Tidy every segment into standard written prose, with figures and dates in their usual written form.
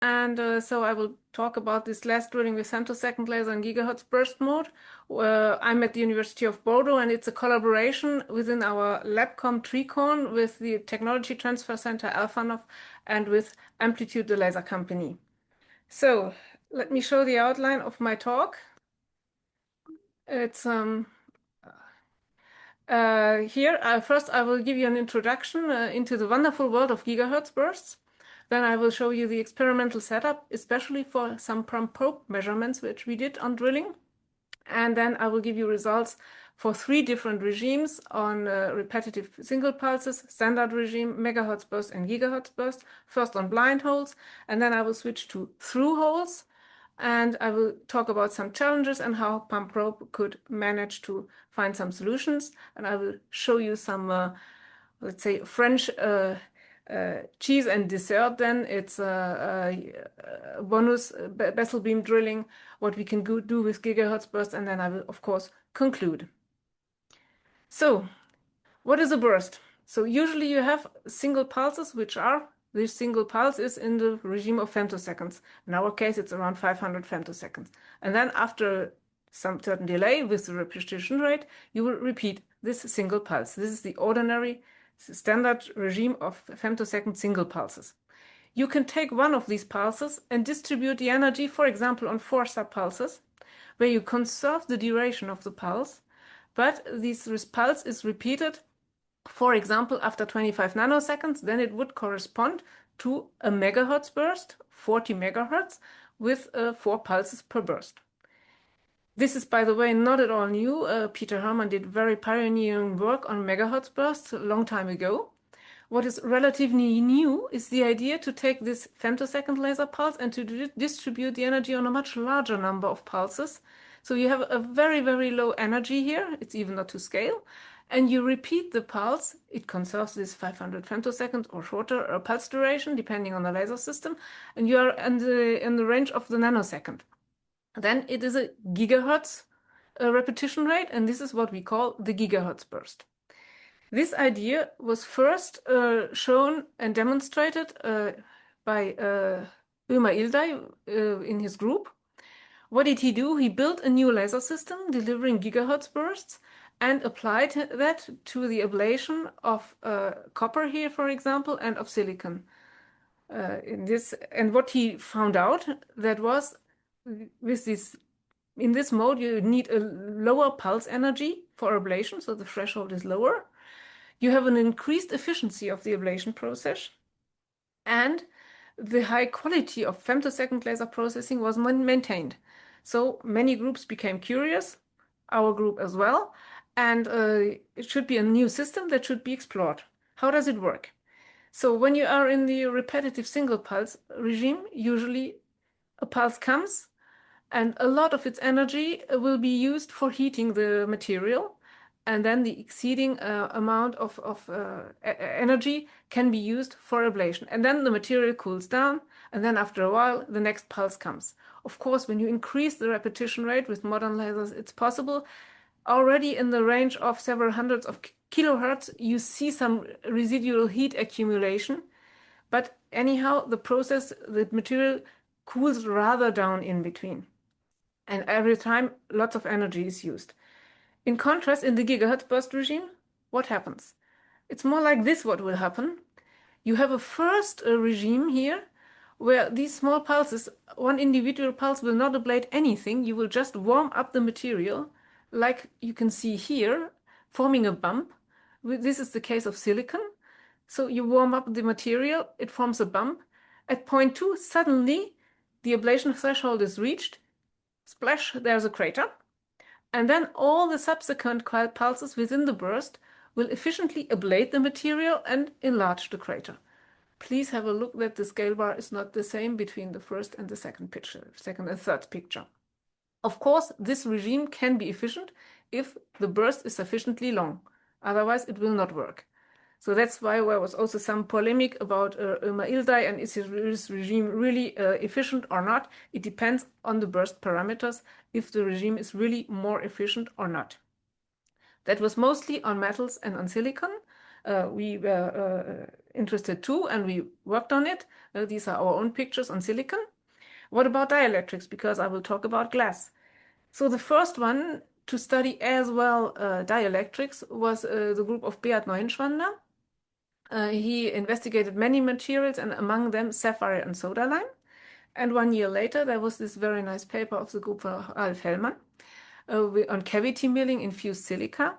And so I will talk about this last drilling with femtosecond laser in GHz-burst mode. I'm at the University of Bordeaux, and it's a collaboration within our LabCom TreeCon with the Technology Transfer Center Alphanov and with Amplitude, the laser company. So let me show the outline of my talk. It's first I will give you an introduction into the wonderful world of gigahertz bursts. Then I will show you the experimental setup, especially for some probe measurements which we did on drilling. And then I will give you results for 3 different regimes on repetitive single pulses, standard regime, megahertz burst, and gigahertz burst. First on blind holes, and then I will switch to through holes. And I will talk about some challenges and how pump probe could manage to find some solutions. And I will show you some, let's say, French cheese and dessert. Then it's a bonus Bessel beam drilling, what we can do with gigahertz burst. And then I will, of course, conclude. So what is a burst? So usually you have single pulses, which are this single pulse is in the regime of femtoseconds. In our case, it's around 500 femtoseconds. And then after some certain delay with the repetition rate, you will repeat this single pulse. This is the ordinary standard regime of femtosecond single pulses. You can take one of these pulses and distribute the energy, for example, on 4 subpulses, where you conserve the duration of the pulse, but this pulse is repeated, for example, after 25 nanoseconds, then it would correspond to a megahertz burst, 40 megahertz, with 4 pulses per burst. This is, by the way, not at all new. Peter Hermann did very pioneering work on megahertz bursts a long time ago. What is relatively new is the idea to take this femtosecond laser pulse and to distribute the energy on a much larger number of pulses. So you have a very, very low energy here. It's even not to scale. And you repeat the pulse. It conserves this 500 femtoseconds or shorter pulse duration, depending on the laser system. And you are in the range of the nanosecond. Then it is a gigahertz repetition rate, and this is what we call the gigahertz burst. This idea was first shown and demonstrated by Ömer Ilday in his group. What did he do? He built a new laser system delivering gigahertz bursts and applied that to the ablation of copper here, for example, and of silicon. And what he found out that was in this mode you need a lower pulse energy for ablation, so the threshold is lower. You have an increased efficiency of the ablation process, and the high quality of femtosecond laser processing was maintained. So many groups became curious, our group as well, and it should be a new system that should be explored. How does it work? So when you are in the repetitive single pulse regime, usually a pulse comes and a lot of its energy will be used for heating the material, and then the exceeding amount of energy can be used for ablation. And then the material cools down, and then after a while, the next pulse comes. Of course, when you increase the repetition rate with modern lasers, it's possible. Already in the range of several hundreds of kilohertz, you see some residual heat accumulation. But anyhow, the material cools rather down in between. And every time, lots of energy is used. In contrast, in the gigahertz burst regime, what happens? It's more like this what will happen. You have a first regime here where these small pulses, one individual pulse will not ablate anything. You will just warm up the material, like you can see here, forming a bump. This is the case of silicon. So you warm up the material, it forms a bump. At point 2, suddenly the ablation threshold is reached. Splash, there's a crater. And then all the subsequent pulses within the burst will efficiently ablate the material and enlarge the crater. Please have a look that the scale bar is not the same between the first and the second and third picture. Of course, this regime can be efficient if the burst is sufficiently long. Otherwise, it will not work. So that's why there was also some polemic about Ömer Ilday and is his regime really efficient or not. It depends on the burst parameters if the regime is really more efficient or not. That was mostly on metals and on silicon. we were interested too, and we worked on it. These are our own pictures on silicon. What about dielectrics? Because I will talk about glass. So the first one to study as well dielectrics was the group of Beat Neuenschwander. He investigated many materials, and among them sapphire and soda lime. And 1 year later, there was this very nice paper of the group of Alf Hellmann on cavity milling in fused silica.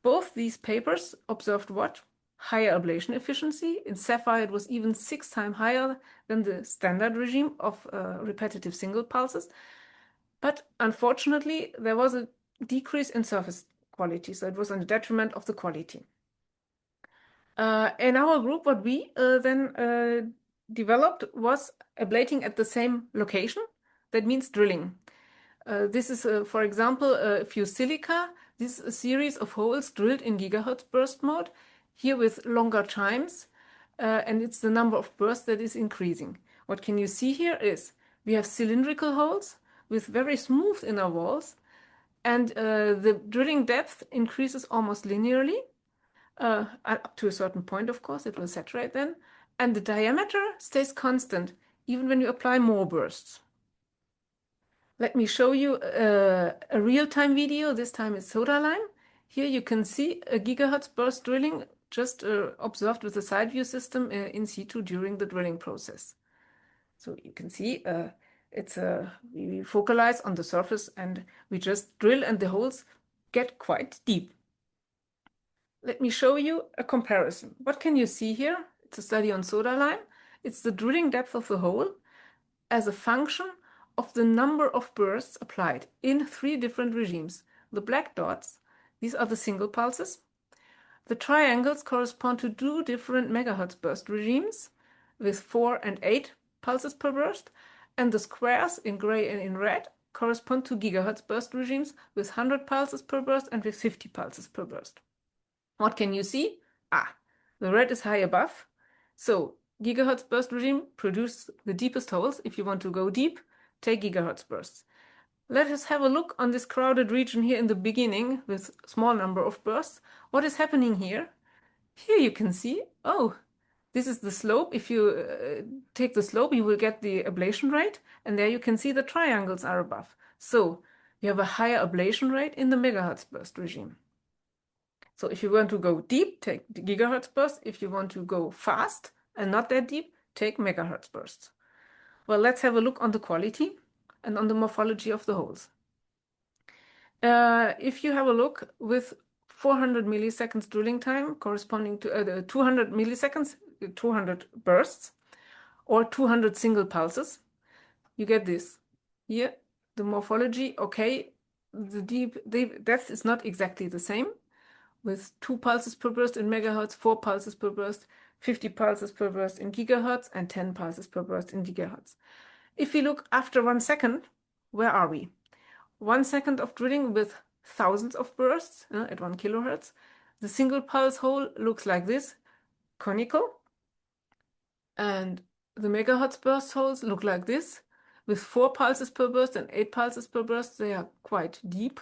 Both these papers observed what? Higher ablation efficiency. In sapphire, it was even 6 times higher than the standard regime of repetitive single pulses. But unfortunately, there was a decrease in surface quality, so it was on the detriment of the quality. In our group, what we then developed was ablating at the same location. That means drilling. This is, for example, fused silica. This is a series of holes drilled in GHz-burst mode, here with longer times, and it's the number of bursts that is increasing. What can you see here is we have cylindrical holes with very smooth inner walls, and the drilling depth increases almost linearly. Up to a certain point, of course, it will saturate then. And the diameter stays constant, even when you apply more bursts. Let me show you a real-time video. This time it's soda lime. Here you can see a gigahertz burst drilling just observed with the side view system in situ during the drilling process. So you can see we focalize on the surface and we just drill, and the holes get quite deep. Let me show you a comparison. What can you see here? It's a study on soda lime. It's the drilling depth of the hole as a function of the number of bursts applied in 3 different regimes. The black dots, these are the single pulses. The triangles correspond to 2 different megahertz burst regimes with 4 and 8 pulses per burst, and the squares in gray and in red correspond to gigahertz burst regimes with 100 pulses per burst and with 50 pulses per burst. What can you see? The red is high above. So gigahertz burst regime produces the deepest holes. If you want to go deep, take gigahertz bursts. Let us have a look on this crowded region here in the beginning with small number of bursts. What is happening here? Here you can see, this is the slope. If you take the slope, you will get the ablation rate, and there you can see the triangles are above. So you have a higher ablation rate in the megahertz burst regime. So if you want to go deep, take the gigahertz burst. If you want to go fast and not that deep, take megahertz bursts. Well, let's have a look on the quality and on the morphology of the holes. If you have a look with 400 milliseconds drilling time corresponding to 200 milliseconds, 200 bursts, or 200 single pulses, you get this. Here, the morphology, okay, the depth is not exactly the same, with 2 pulses per burst in megahertz, 4 pulses per burst, 50 pulses per burst in gigahertz, and 10 pulses per burst in gigahertz. If we look after 1 second, where are we? 1 second of drilling with thousands of bursts at 1 kilohertz. The single pulse hole looks like this, conical. And the megahertz burst holes look like this, with 4 pulses per burst and 8 pulses per burst. They are quite deep.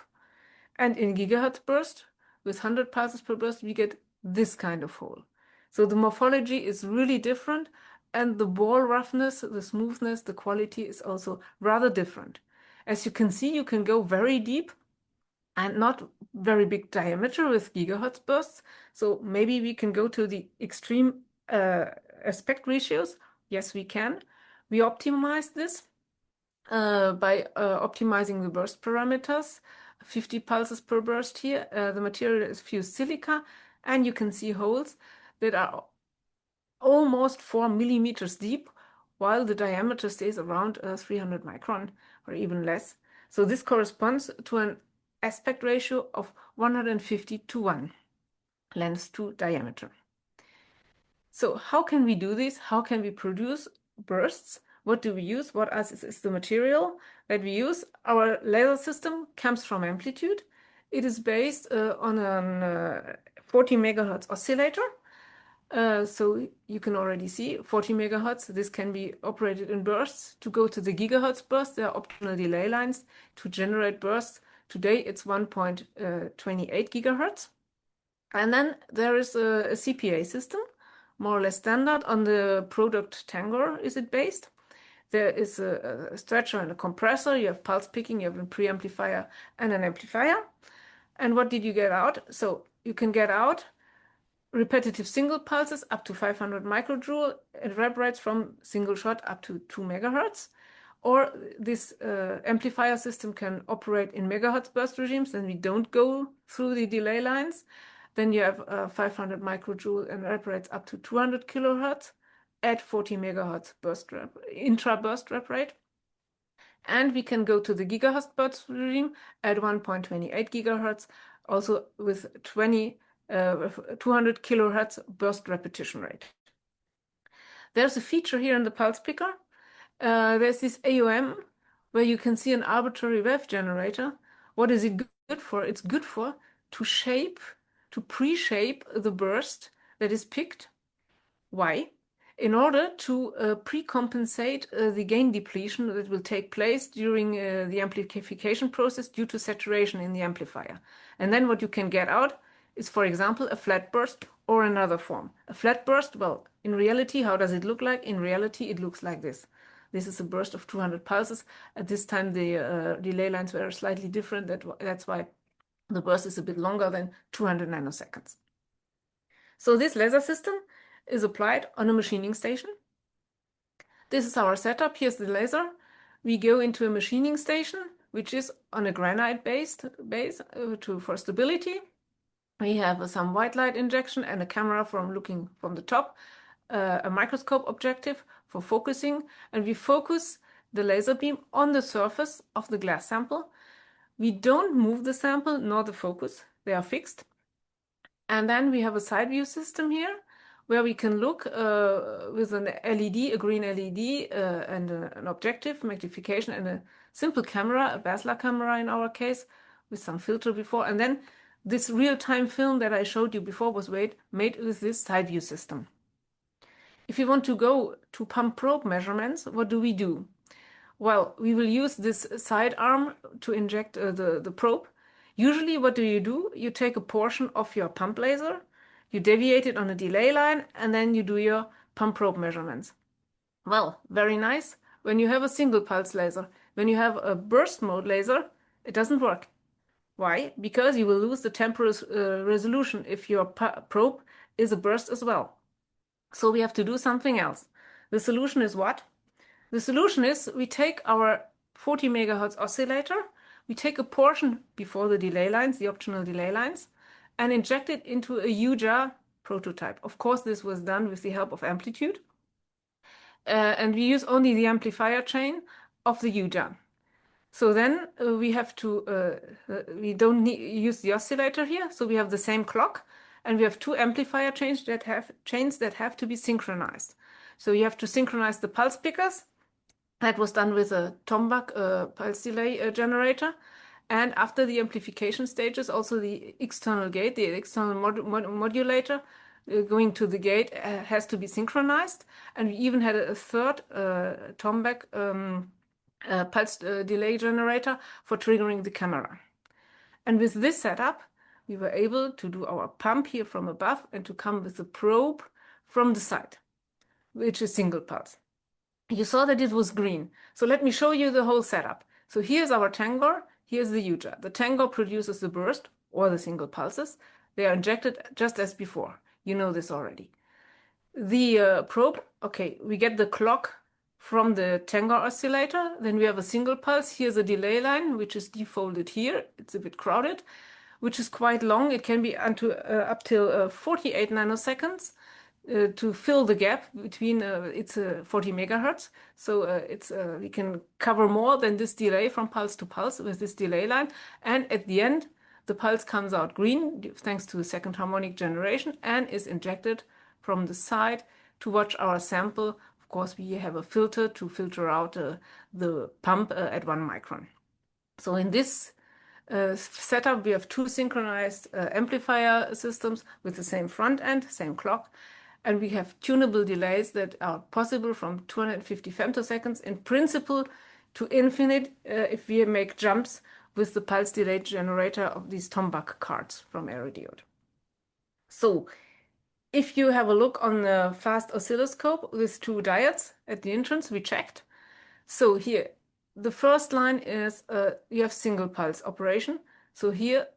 And in gigahertz burst, with 100 pulses per burst, we get this kind of hole. So the morphology is really different, and the ball roughness, the smoothness, the quality is also rather different. As you can see, you can go very deep and not very big diameter with gigahertz bursts. So maybe we can go to the extreme aspect ratios. Yes, we can. We optimize this by optimizing the burst parameters. 50 pulses per burst here. The material is fused silica, and you can see holes that are almost 4 millimeters deep, while the diameter stays around 300 micron or even less. So this corresponds to an aspect ratio of 150 to 1, length to diameter. So how can we do this? How can we produce bursts? What do we use? What is the material that we use? Our laser system comes from Amplitude. It is based on a 40 megahertz oscillator. So you can already see 40 megahertz. This can be operated in bursts. To go to the gigahertz burst, there are optional delay lines to generate bursts. Today it's 1.28 gigahertz. And then there is a CPA system, more or less standard. On the product Tangor is it based. There is a stretcher and a compressor. You have pulse picking, you have a preamplifier and an amplifier. And what did you get out? So you can get out repetitive single pulses up to 500 microjoule. It reverberates from single shot up to 2 megahertz. Or this amplifier system can operate in MHz-burst regimes, and we don't go through the delay lines. Then you have 500 microjoule and reverberates up to 200 kilohertz at 40 megahertz intra-burst rep rate. And we can go to the GHz-burst regime at 1.28 gigahertz, also with 200 kilohertz burst repetition rate. There's a feature here in the pulse picker. There's this AOM where you can see an arbitrary wave generator. What is it good for? It's good for to pre-shape the burst that is picked. Why? In order to pre-compensate the gain depletion that will take place during the amplification process due to saturation in the amplifier. And then what you can get out is, for example, a flat burst or another form. A flat burst, well, in reality, how does it look like? In reality, it looks like this. This is a burst of 200 pulses. At this time, the delay lines were slightly different. That's why the burst is a bit longer than 200 nanoseconds. So this laser system is applied on a machining station. This is our setup. Here's the laser. We go into a machining station, which is on a granite-based base for stability. We have some white light injection and a camera looking from the top, a microscope objective for focusing, and we focus the laser beam on the surface of the glass sample. We don't move the sample nor the focus. They are fixed. And then we have a side view system here where we can look with an LED, a green LED, and an objective, magnification, and a simple camera, a Bessel camera in our case, with some filter before. And then this real-time film that I showed you before was made with this side view system. If you want to go to pump probe measurements, what do we do? Well, we will use this side arm to inject the probe. Usually, what do? You take a portion of your pump laser, you deviate it on a delay line, and then you do your pump probe measurements. Well, very nice. When you have a single pulse laser, when you have a burst mode laser, it doesn't work. Why? Because you will lose the temporal resolution if your probe is a burst as well. So we have to do something else. The solution is what? The solution is we take our 40 megahertz oscillator, we take a portion before the delay lines, the optional delay lines, and inject it into a Yuja prototype. Of course, this was done with the help of Amplitude. And we use only the amplifier chain of the Yuja. So then we have to, we don't use the oscillator here, so we have the same clock, and we have two amplifier chains that have to be synchronized. So you have to synchronize the pulse pickers. That was done with a Tombak pulse delay generator. And after the amplification stages, also the external gate, the external modulator going to the gate has to be synchronized. And we even had a third Tombak pulse delay generator for triggering the camera. And with this setup, we were able to do our pump here from above and to come with the probe from the side, which is single pulse. You saw that it was green. So let me show you the whole setup. So here's our Tangor, here's the Yuja. The Tangor produces the burst or the single pulses. They are injected just as before. You know this already. The probe, okay, we get the clock from the Tangor oscillator. Then we have a single pulse. Here's a delay line, which is defolded here. It's a bit crowded, which is quite long. It can be up till 48 nanoseconds. To fill the gap between it's 40 megahertz, so we can cover more than this delay from pulse to pulse with this delay line. And at the end, the pulse comes out green thanks to the second harmonic generation and is injected from the side to watch our sample. Of course, we have a filter to filter out the pump at 1 micron. So in this setup, we have two synchronized amplifier systems with the same front end, same clock. And we have tunable delays that are possible from 250 femtoseconds in principle to infinite if we make jumps with the pulse delay generator of these Tombak cards from Erodiode. So if you have a look on the fast oscilloscope with two diodes at the entrance, we checked. So here, the first line is you have single pulse operation. So here,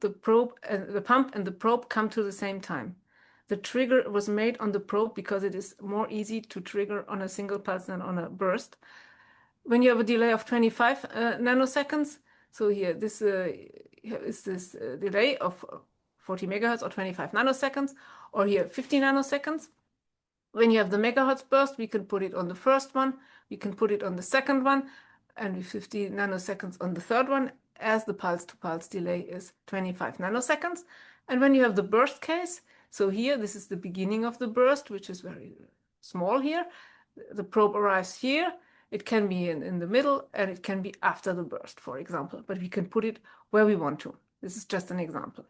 the probe and the pump and the probe come to the same time. The trigger was made on the probe because it is more easy to trigger on a single pulse than on a burst. When you have a delay of 25 nanoseconds, so here this is this delay of 40 megahertz or 25 nanoseconds, or here 50 nanoseconds. When you have the megahertz burst, we can put it on the first one, we can put it on the second one, and with 50 nanoseconds on the third one, as the pulse-to-pulse delay is 25 nanoseconds. And when you have the burst case, so here, this is the beginning of the burst, which is very small here. The probe arrives here. It can be in the middle, and it can be after the burst, for example, but we can put it where we want to. This is just an example.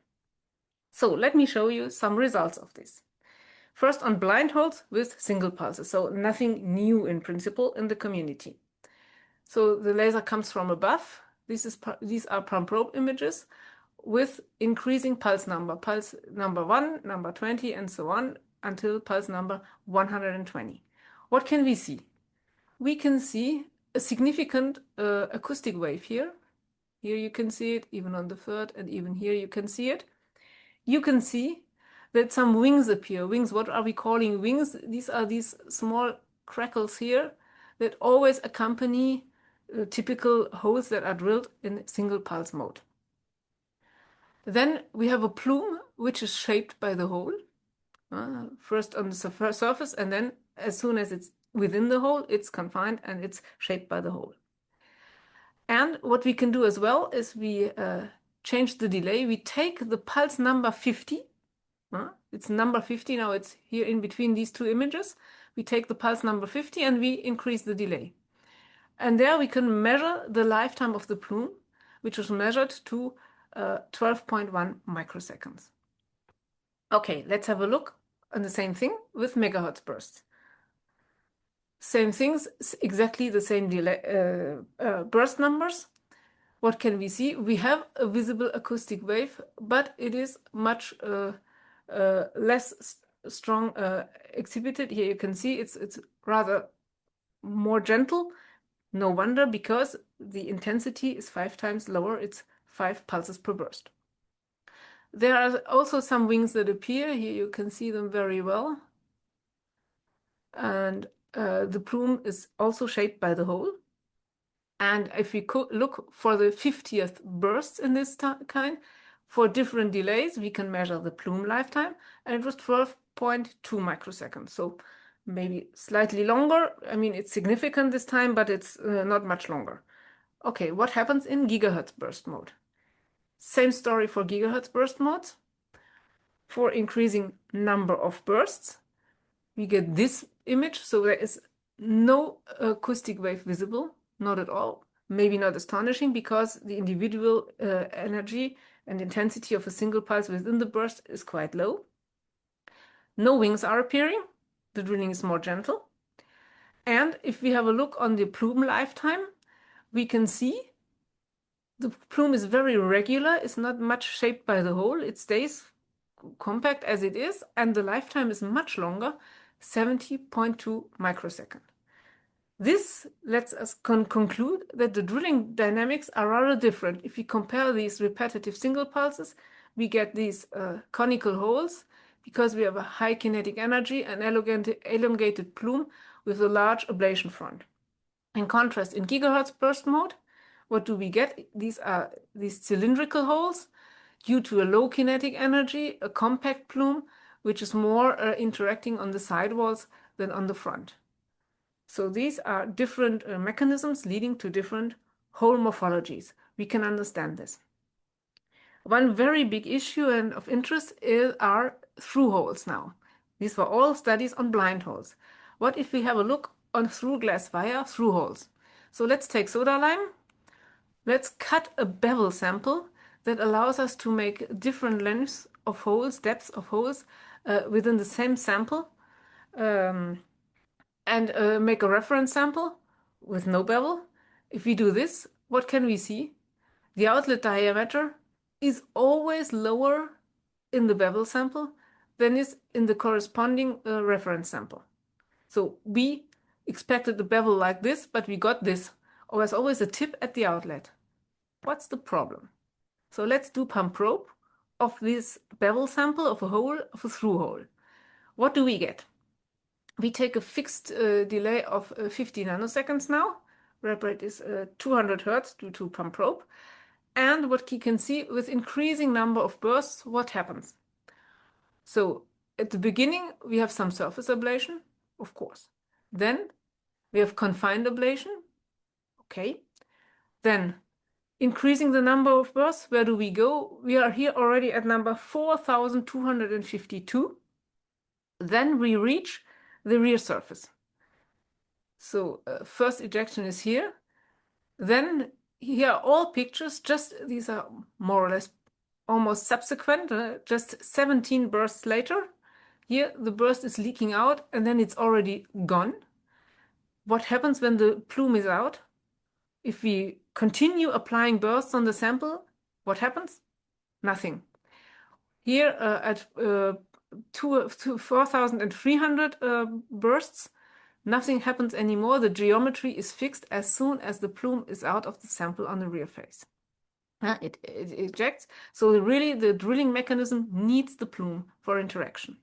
So let me show you some results of this. First on blind holes with single pulses, so nothing new in principle in the community. So the laser comes from above. These are pump probe images with increasing pulse number 1, number 20, and so on until pulse number 120. What can we see? We can see a significant acoustic wave here. Here you can see it, even on the third, and even here you can see it. You can see that some wings appear. Wings, what are we calling wings? These are these small crackles here that always accompany typical holes that are drilled in single pulse mode. Then we have a plume which is shaped by the hole. First on the surface, and then as soon as it's within the hole, it's confined and it's shaped by the hole. And what we can do as well is we change the delay. We take the pulse number 50. It's number 50 now, it's here in between these two images. We take the pulse number 50 and we increase the delay. And there we can measure the lifetime of the plume, which was measured to 12.1 microseconds. Okay, let's have a look on the same thing with megahertz bursts. Same things, exactly the same delay, burst numbers. What can we see? We have a visible acoustic wave, but it is much less strong exhibited. Here you can see it's rather more gentle. No wonder, because the intensity is 5 times lower. It's 5 pulses per burst. There are also some wings that appear. Here you can see them very well. And the plume is also shaped by the hole. And if we look for the 50th bursts in this kind, for different delays, we can measure the plume lifetime, and it was 12.2 microseconds. So maybe slightly longer. I mean, it's significant this time, but it's not much longer. Okay, what happens in gigahertz burst mode? Same story for gigahertz burst modes. For increasing number of bursts, we get this image. So there is no acoustic wave visible, not at all. Maybe not astonishing, because the individual energy and intensity of a single pulse within the burst is quite low. No wings are appearing. The drilling is more gentle. And if we have a look on the plume lifetime, we can see the plume is very regular. It's not much shaped by the hole. It stays compact as it is, and the lifetime is much longer, 70.2 microsecond. This lets us conclude that the drilling dynamics are rather different. If we compare these repetitive single pulses, we get these conical holes because we have a high kinetic energy and elongated plume with a large ablation front. In contrast, in gigahertz burst mode, what do we get? These are these cylindrical holes due to a low kinetic energy, a compact plume, which is more interacting on the sidewalls than on the front. So these are different mechanisms leading to different hole morphologies. We can understand this. One very big issue and of interest are through holes now. These were all studies on blind holes. What if we have a look on through glass wire through holes? So let's take soda lime. Let's cut a bevel sample that allows us to make different lengths of holes, depths of holes within the same sample, and make a reference sample with no bevel. If we do this, what can we see? The outlet diameter is always lower in the bevel sample than is in the corresponding reference sample. So we expected a bevel like this, but we got this. Or there's always a tip at the outlet. What's the problem? So let's do pump probe of this bevel sample of a hole, of a through hole. What do we get? We take a fixed delay of 50 nanoseconds now. Rep rate is 200 Hertz due to pump probe. And what you can see, with increasing number of bursts, what happens? So at the beginning, we have some surface ablation, of course. Then we have confined ablation. Okay. Then increasing the number of bursts, where do we go? We are here already at number 4,252. Then we reach the rear surface. So first ejection is here. Then here are all pictures, just these are more or less almost subsequent, just 17 bursts later. Here the burst is leaking out and then it's already gone. What happens when the plume is out? If we continue applying bursts on the sample, what happens? Nothing. Here at 4,300 bursts, nothing happens anymore. The geometry is fixed as soon as the plume is out of the sample on the rear face. It ejects. So really the drilling mechanism needs the plume for interaction.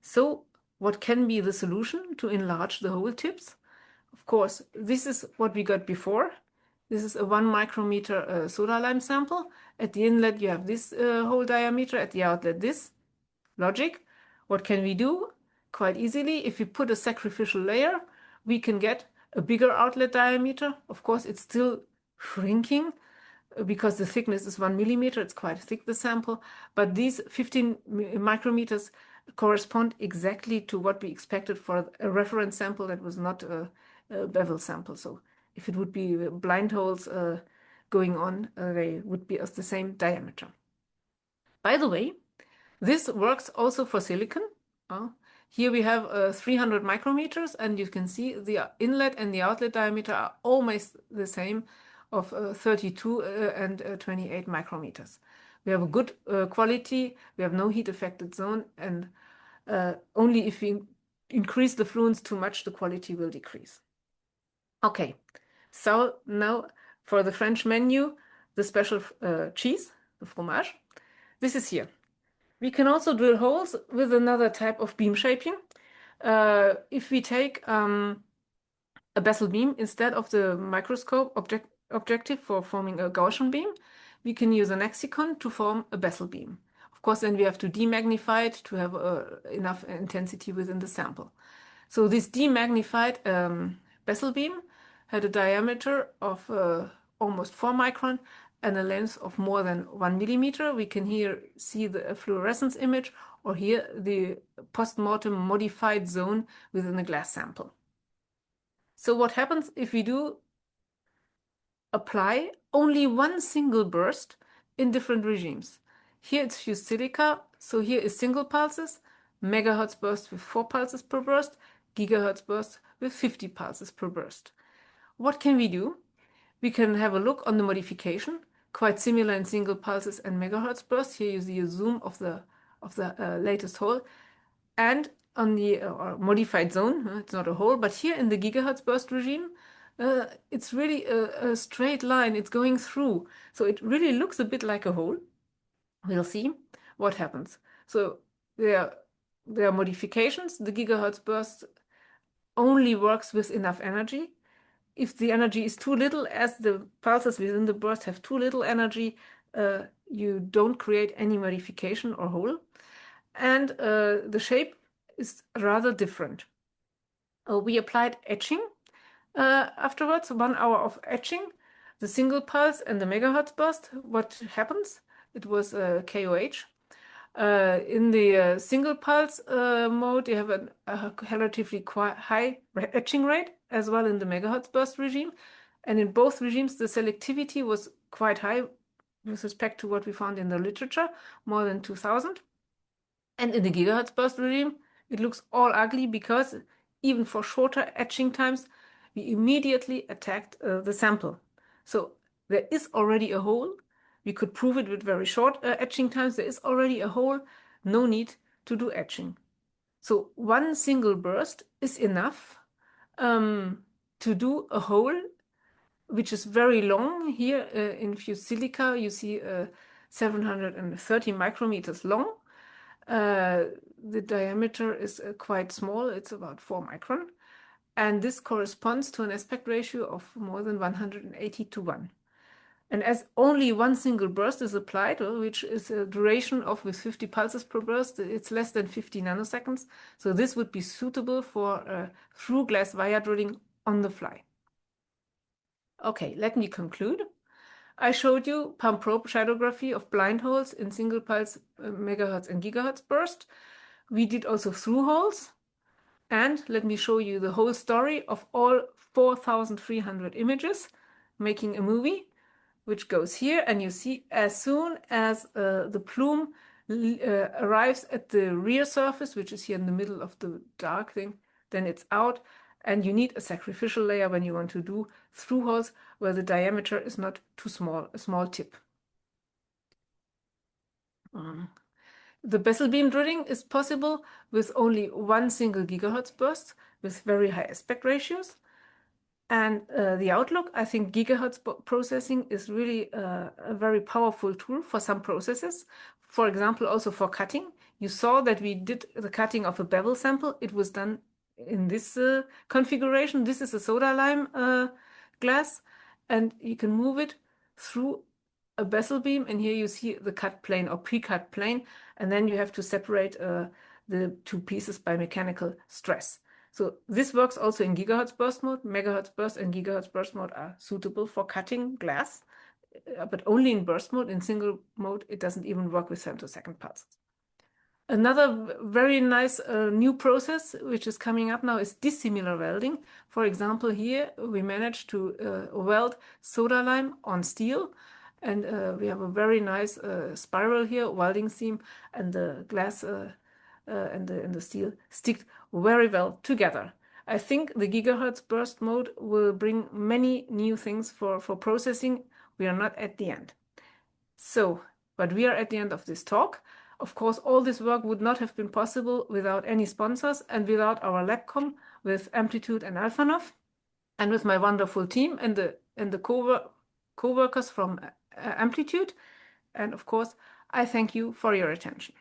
So what can be the solution to enlarge the hole tips? Of course, this is what we got before. This is a 1 micrometer soda lime sample. At the inlet you have this hole diameter, at the outlet this. Logic. What can we do? Quite easily, if we put a sacrificial layer, we can get a bigger outlet diameter. Of course, it's still shrinking because the thickness is 1 millimeter. It's quite thick, the sample. But these 15 micrometers correspond exactly to what we expected for a reference sample that was not a bevel sample. So if it would be blind holes going on, they would be of the same diameter. By the way, this works also for silicon. Here we have 300 micrometers, and you can see the inlet and the outlet diameter are almost the same, of 32 and 28 micrometers. We have a good quality, we have no heat affected zone, and only if we increase the fluence too much, the quality will decrease. Okay, so now for the French menu, the special cheese, the fromage. This is here. We can also drill holes with another type of beam shaping. If we take a Bessel beam instead of the microscope objective for forming a Gaussian beam, we can use an hexagon to form a Bessel beam. Of course, then we have to demagnify it to have enough intensity within the sample. So this demagnified Bessel beam had a diameter of almost 4 micron and a length of more than 1 millimeter. We can here see the fluorescence image, or here the post-mortem modified zone within a glass sample. So what happens if we do apply only one single burst in different regimes? Here it's fused silica, so here is single pulses, MHz-burst with 4 pulses per burst, GHz-burst with 50 pulses per burst. What can we do? We can have a look on the modification, quite similar in single pulses and MHz-burst. Here you see a zoom of the latest hole, and on the modified zone, it's not a hole, but here in the GHz-burst regime, it's really a straight line. It's going through, so it really looks a bit like a hole. We'll see what happens. So there are modifications. The GHz-burst only works with enough energy. If the energy is too little, as the pulses within the burst have too little energy, you don't create any modification or hole. And the shape is rather different. We applied etching afterwards, 1 hour of etching, the single pulse and the MHz-burst. What happens? It was KOH. In the single pulse mode, you have a relatively high etching rate, as well in the MHz-burst regime. And in both regimes, the selectivity was quite high with respect to what we found in the literature, more than 2000. And in the GHz-burst regime, it looks all ugly because even for shorter etching times, we immediately attacked the sample. So there is already a hole. We could prove it with very short etching times. There is already a hole. No need to do etching. So one single burst is enough to do a hole which is very long. Here in fused silica, you see 730 micrometers long. The diameter is quite small, it's about 4 micron. And this corresponds to an aspect ratio of more than 180 to 1. And as only one single burst is applied, which is a duration of with 50 pulses per burst, it's less than 50 nanoseconds. So this would be suitable for through glass wire drilling on the fly. Okay, let me conclude. I showed you pump probe shadowgraphy of blind holes in single pulse megahertz and gigahertz burst. We did also through holes. And let me show you the whole story of all 4,300 images, making a movie, which goes here. And you see as soon as the plume arrives at the rear surface, which is here in the middle of the dark thing, then it's out. And you need a sacrificial layer when you want to do through holes where the diameter is not too small, a small tip. The Bessel beam drilling is possible with only one single gigahertz burst with very high aspect ratios. And the outlook, I think gigahertz processing is really a very powerful tool for some processes. For example, also for cutting. You saw that we did the cutting of a bevel sample. It was done in this configuration. This is a soda lime glass, and you can move it through a Bessel beam, and here you see the cut plane or pre-cut plane, and then you have to separate the two pieces by mechanical stress. So this works also in gigahertz burst mode. Megahertz burst and gigahertz burst mode are suitable for cutting glass, but only in burst mode. In single mode, it doesn't even work with femtosecond pulses. Another very nice new process which is coming up now is dissimilar welding. For example, here we managed to weld soda lime on steel, and we have a very nice spiral here, welding seam, and the glass and the steel stick very well together. I think the gigahertz burst mode will bring many new things for processing. We are not at the end. But we are at the end of this talk. Of course, all this work would not have been possible without any sponsors and without our LabCom with Amplitude and Alphanov, and with my wonderful team and the co-workers from Amplitude. And of course, I thank you for your attention.